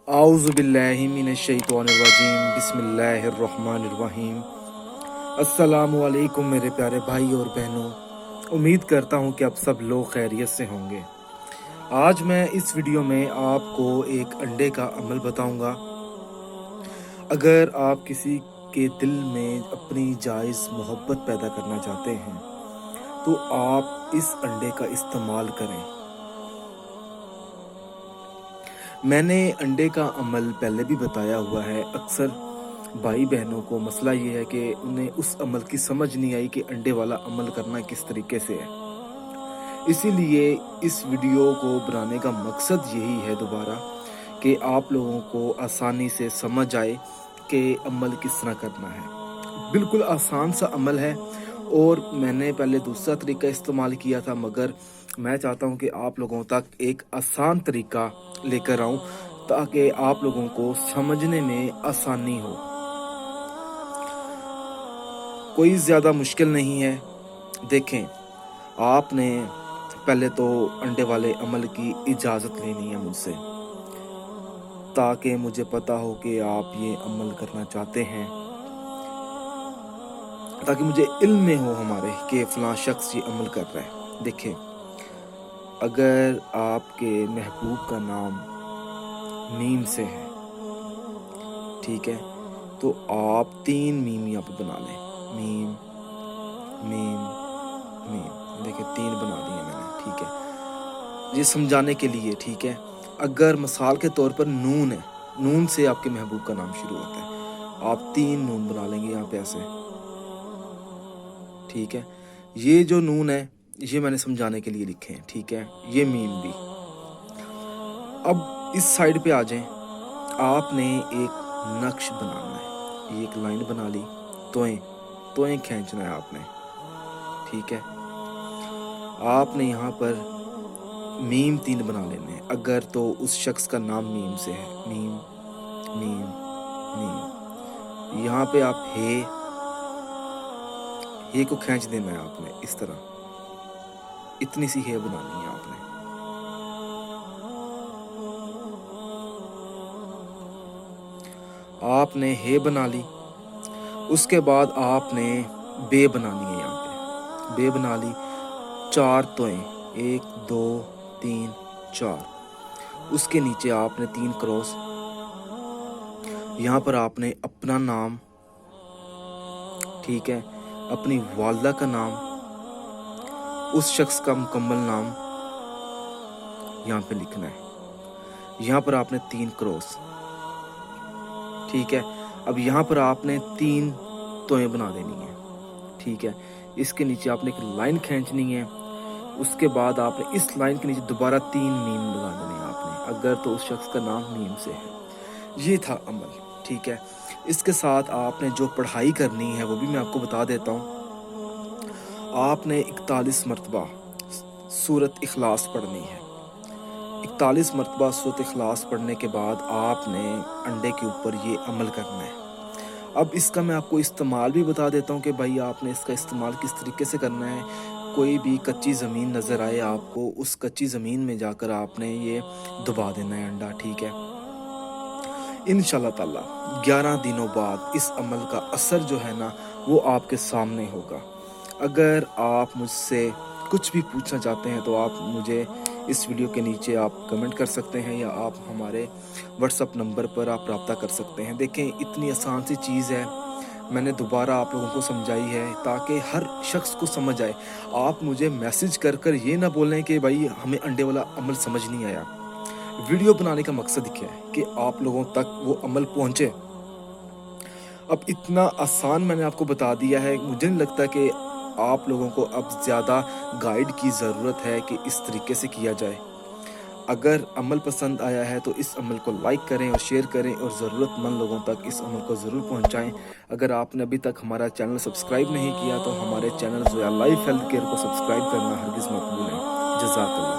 आऊज़ु बिल्लाहि मिनश्शैतानिर्रजीम बिस्मिल्लाहिर्रहमानिर्रहीम। अस्सलामु अलैकुम मेरे प्यारे भाई और बहनों, उम्मीद करता हूँ कि आप सब लोग खैरियत से होंगे। आज मैं इस वीडियो में आपको एक अंडे का अमल बताऊंगा। अगर आप किसी के दिल में अपनी जायज़ मोहब्बत पैदा करना चाहते हैं तो आप इस अंडे का इस्तेमाल करें। मैंने अंडे का अमल पहले भी बताया हुआ है। अक्सर भाई बहनों को मसला ये है कि उन्हें उस अमल की समझ नहीं आई कि अंडे वाला अमल करना किस तरीके से है। इसीलिए इस वीडियो को बनाने का मकसद यही है दोबारा कि आप लोगों को आसानी से समझ आए कि अमल किस तरह करना है। बिल्कुल आसान सा अमल है और मैंने पहले दूसरा तरीका इस्तेमाल किया था, मगर मैं चाहता हूं कि आप लोगों तक एक आसान तरीका लेकर आऊं ताकि आप लोगों को समझने में आसानी हो। कोई ज़्यादा मुश्किल नहीं है। देखें, आपने पहले तो अंडे वाले अमल की इजाज़त लेनी है मुझसे, ताकि मुझे पता हो कि आप ये अमल करना चाहते हैं, ताकि मुझे इल्म में हो हमारे कि फ़लाँ शख्स ये अमल कर रहा है। देखें, अगर आपके महबूब का नाम मीम से है, ठीक है, तो आप 3 मीम यहाँ पे बना लें। मीम मीम मीम, देखिए 3 बना दिए मैंने, ठीक है, ये समझाने के लिए, ठीक है। अगर मिसाल के तौर पर नून है, नून से आपके महबूब का नाम शुरू होता है, आप 3 नून बना लेंगे यहाँ पे ऐसे, ठीक है। ये जो नून है ये मैंने समझाने के लिए लिखे हैं, ठीक है। ये मीम भी। अब इस साइड पे आ जाएं। आपने एक नक्श बनाना है, ये एक लाइन बना ली, तोएं खींचना है आपने, ठीक है। आपने यहाँ पर मीम 3 बना लेने हैं, अगर तो उस शख्स का नाम मीम से है। Meme meme meme. यहाँ पे आप हे को खींच देना है आपने, इस तरह इतनी सी हे बनानी है आपने। आपने हे बना ली। उसके बाद आपने बे बनानी है, यहाँ पे बे बना ली। 4 तोएं, 1 2 3 4। उसके नीचे आपने 3 क्रॉस। यहाँ पर आपने अपना नाम, ठीक है, अपनी वालदा का नाम, उस शख्स का मुकम्मल नाम यहाँ पे लिखना है। यहाँ पर आपने 3 क्रॉस, ठीक है। अब यहाँ पर आपने 3 तोएं बना देनी है, ठीक है। इसके नीचे आपने एक लाइन खींचनी है। उसके बाद आपने इस लाइन के नीचे दोबारा 3 मीम लगा देने हैं आपने, अगर तो उस शख्स का नाम मीम से है। ये था अमल, ठीक है। इसके साथ आपने जो पढ़ाई करनी है वो भी मैं आपको बता देता हूँ। आपने 41 मरतबा सूरत इखलास पढ़नी है। 41 मरतबा सूरत इखलास पढ़ने के बाद आपने अंडे के ऊपर ये अमल करना है। अब इसका मैं आपको इस्तेमाल भी बता देता हूँ कि भाई आपने इसका इस्तेमाल किस तरीके से करना है। कोई भी कच्ची ज़मीन नज़र आए आपको, उस कच्ची ज़मीन में जाकर आपने ये दबा देना है अंडा, ठीक है। इंशाल्लाह ताला 11 दिनों बाद इस अमल का असर जो है ना वो आपके सामने होगा। अगर आप मुझसे कुछ भी पूछना चाहते हैं तो आप मुझे इस वीडियो के नीचे आप कमेंट कर सकते हैं, या आप हमारे व्हाट्सअप नंबर पर आप रब्ता कर सकते हैं। देखें, इतनी आसान सी चीज़ है, मैंने दोबारा आप लोगों को समझाई है ताकि हर शख्स को समझ आए। आप मुझे मैसेज कर कर ये ना बोलें कि भाई हमें अंडे वाला अमल समझ नहीं आया। वीडियो बनाने का मकसद क्या है कि आप लोगों तक वो अमल पहुंचे। अब इतना आसान मैंने आपको बता दिया है, मुझे नहीं लगता कि आप लोगों को अब ज़्यादा गाइड की ज़रूरत है कि इस तरीके से किया जाए। अगर अमल पसंद आया है तो इस अमल को लाइक करें और शेयर करें और ज़रूरतमंद लोगों तक इस अमल को ज़रूर पहुंचाएं। अगर आपने अभी तक हमारा चैनल सब्सक्राइब नहीं किया तो हमारे channel Zoya life health care को सब्सक्राइब करना हरगिज़ मत भूलें। जज़ाकल्लाह।